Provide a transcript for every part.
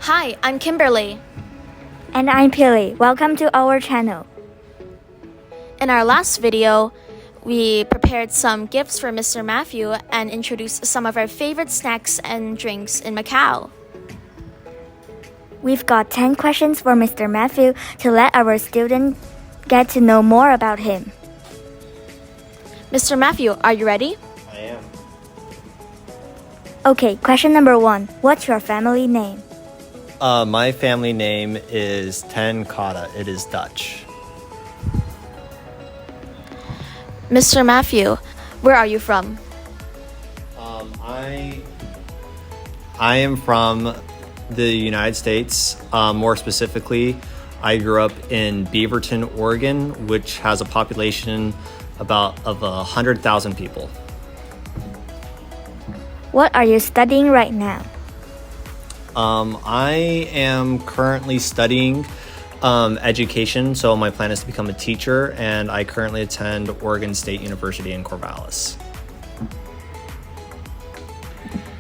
Hi, I'm Kimberly. And I'm Pili. Welcome to our channel. In our last video, we prepared some gifts for Mr. Matthew and introduced some of our favorite snacks and drinks in Macau. We've got 10 questions for Mr. Matthew to let our student get to know more about him. Mr. Matthew, are you ready? I am. Okay, question number 1. What's your family name? My family name is Ten Kata. It is Dutch. Mr. Matthew, where are you from? I am from the United States. More specifically, I grew up in Beaverton, Oregon, which has a population of 100,000 people. What are you studying right now? I am currently studying education, so my plan is to become a teacher, and I currently attend Oregon State University in Corvallis.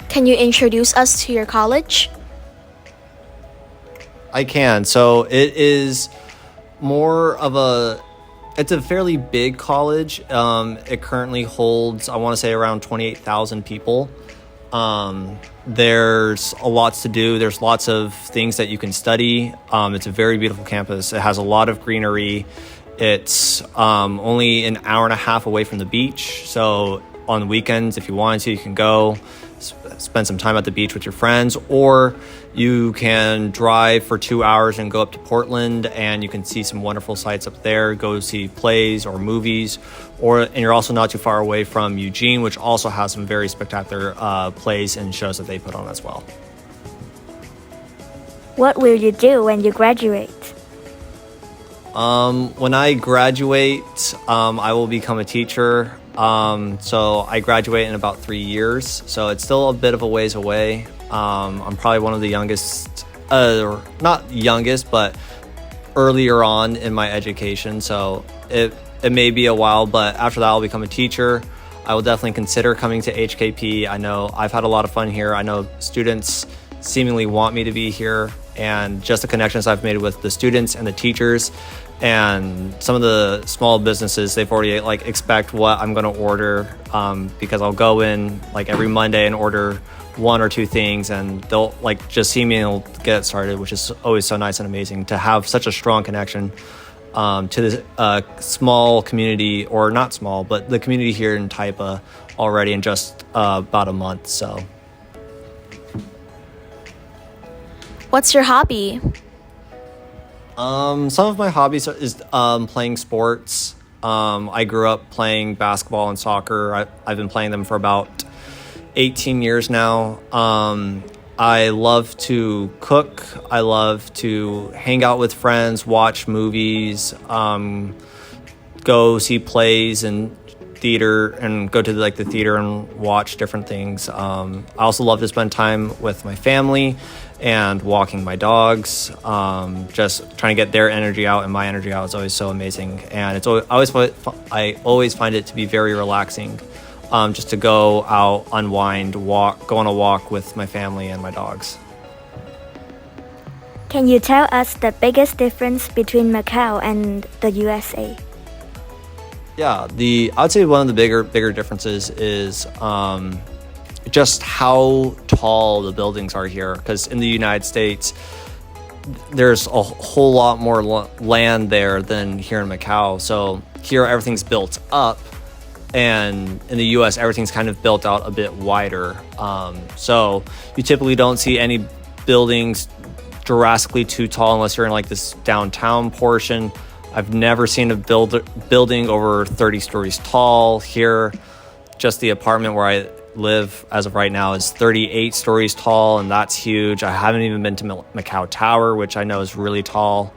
Can you introduce us to your college? I can. So it is it's a fairly big college. It currently holds, I want to say, around 28,000 people. There's a lot to do. There's lots of things that you can study. It's a very beautiful campus. It has a lot of greenery. It's only an hour and a half away from the beach. So on the weekends, if you wanted to, you can go spend some time at the beach with your friends, or you can drive for 2 hours and go up to Portland and you can see some wonderful sights up there, go see plays or movies, and you're also not too far away from Eugene, which also has some very spectacular plays and shows that they put on as well. What will you do when you graduate? When I graduate, I will become a teacher. So I graduate in about 3 years, so it's still a bit of a ways away. I'm probably one of the youngest, not youngest, but earlier on in my education. So it may be a while, but after that I'll become a teacher. I will definitely consider coming to HKP. I know I've had a lot of fun here. I know students seemingly want me to be here, and just the connections I've made with the students and the teachers and some of the small businesses, they've already expect what I'm going to order, because I'll go in every Monday and order 1 or 2 things, and they'll just see me and they'll get it started, which is always so nice and amazing to have such a strong connection to this small community, or not small, but the community here in Taipa already in just about a month. So What's your hobby? Some of my hobbies is playing sports. I grew up playing basketball and soccer. I've been playing them for about 18 years now. I love to cook. I love to hang out with friends, watch movies, go see plays and theater, and go to the theater and watch different things. I also love to spend time with my family and walking my dogs, just trying to get their energy out and my energy out. Is always so amazing, and I always find it to be very relaxing, just to go out, unwind, go on a walk with my family and my dogs. Can you tell us the biggest difference between Macau and the USA? Yeah, I'd say one of the bigger differences is just how tall the buildings are here. Because in the United States, there's a whole lot more land there than here in Macau. So here everything's built up, and in the US everything's kind of built out a bit wider. So you typically don't see any buildings drastically too tall unless you're in this downtown portion. I've never seen a building over 30 stories tall. Here, just the apartment where I live as of right now is 38 stories tall, and that's huge. I haven't even been to Macau Tower, which I know is really tall.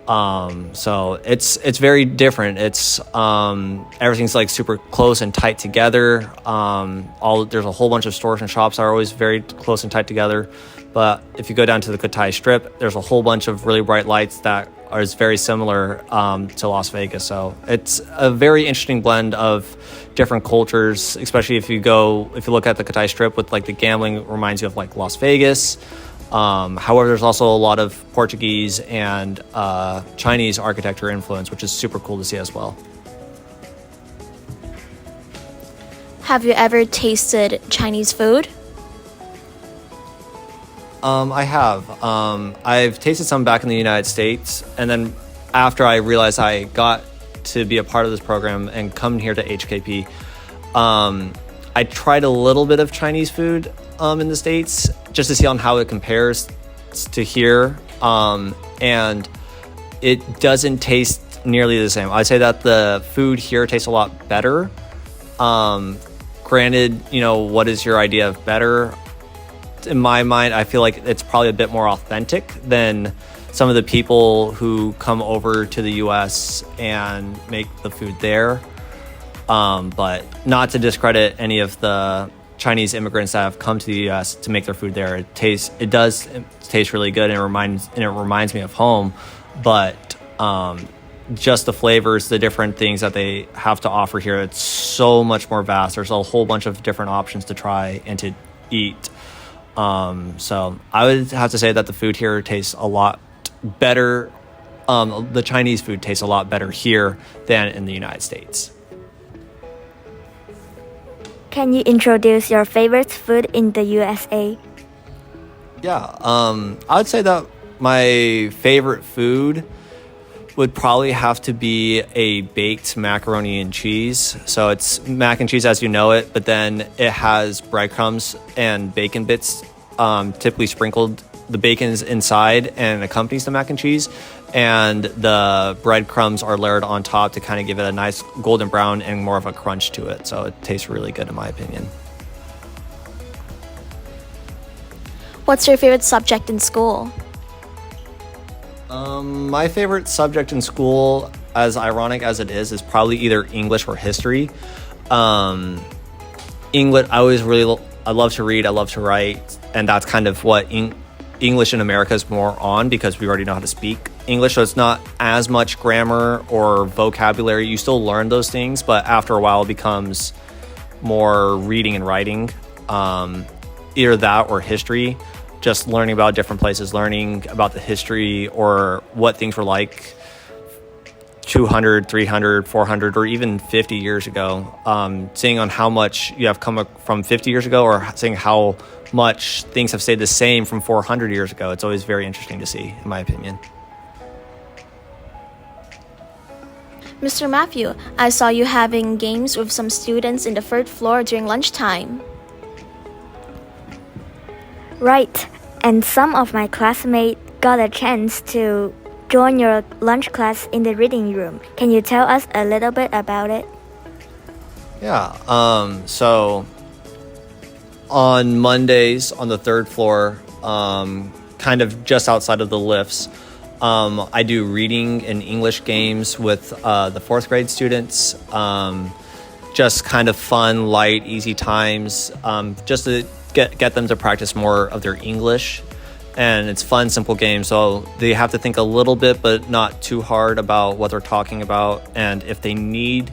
So it's very different. It's everything's super close and tight together. There's a whole bunch of stores and shops that are always very close and tight together. But if you go down to the Cotai Strip, there's a whole bunch of really bright lights that is very similar to Las Vegas. So it's a very interesting blend of different cultures, especially if you look at the Cotai Strip with the gambling, reminds you of Las Vegas. However, there's also a lot of Portuguese and Chinese architecture influence, which is super cool to see as well. Have you ever tasted Chinese food? I have. I've tasted some back in the United States, and then after I realized I got to be a part of this program and come here to HKP, I tried a little bit of Chinese food in the States just to see on how it compares to here, and it doesn't taste nearly the same. I'd say that the food here tastes a lot better. Granted, what is your idea of better? In my mind, I feel like it's probably a bit more authentic than some of the people who come over to the US and make the food there. But not to discredit any of the Chinese immigrants that have come to the US to make their food there. It does taste really good, and it reminds me of home. But just the flavors, the different things that they have to offer here, it's so much more vast. There's a whole bunch of different options to try and to eat. So I would have to say that the food here tastes a lot better. The Chinese food tastes a lot better here than in the United States. Can you introduce your favorite food in the USA? Yeah, I would say that my favorite food would probably have to be a baked macaroni and cheese. So it's mac and cheese as you know it, but then it has breadcrumbs and bacon bits, typically sprinkled. The bacon's inside and accompanies the mac and cheese, and the breadcrumbs are layered on top to kind of give it a nice golden brown and more of a crunch to it. So it tastes really good in my opinion. What's your favorite subject in school? My favorite subject in school, as ironic as it is probably either English or history. English, I love to read, I love to write, and that's kind of what English in America is more on, because we already know how to speak English, so it's not as much grammar or vocabulary. You still learn those things, but after a while it becomes more reading and writing. Either that or history, just learning about different places, learning about the history or what things were like 200, 300, 400, or even 50 years ago. Seeing on how much you have come from 50 years ago, or seeing how much things have stayed the same from 400 years ago. It's always very interesting to see, in my opinion. Mr. Matthew, I saw you having games with some students in the third floor during lunchtime. Right, and some of my classmates got a chance to join your lunch class in the reading room. Can you tell us a little bit about it? Yeah, so on Mondays on the third floor, kind of just outside of the lifts, I do reading and English games with the fourth grade students. Just kind of fun, light, easy times, just to get them to practice more of their English. And it's fun, simple games, so they have to think a little bit, but not too hard about what they're talking about. And if they need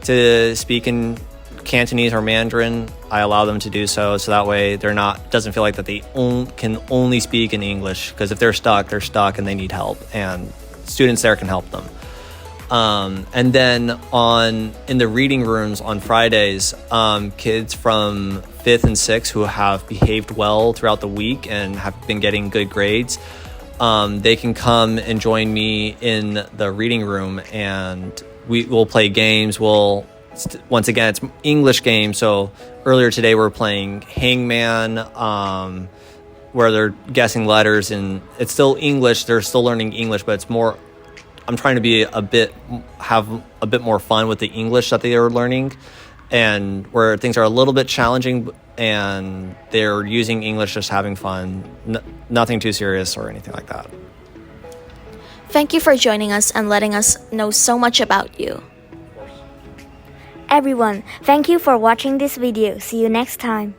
to speak in Cantonese or Mandarin, I allow them to do so. So that way doesn't feel like that they can only speak in English, because if they're stuck and they need help, and students there can help them. And then in the reading rooms on Fridays, kids from 5th and 6th who have behaved well throughout the week and have been getting good grades, they can come and join me in the reading room, and we'll play games. Once again, it's English games. So earlier today we were playing Hangman, where they're guessing letters, and it's still English. They're still learning English, but it's more, I'm trying to have a bit more fun with the English that they are learning, and where things are a little bit challenging and they're using English, just having fun, nothing too serious or anything like that. Thank you for joining us and letting us know so much about you. Everyone, thank you for watching this video. See you next time.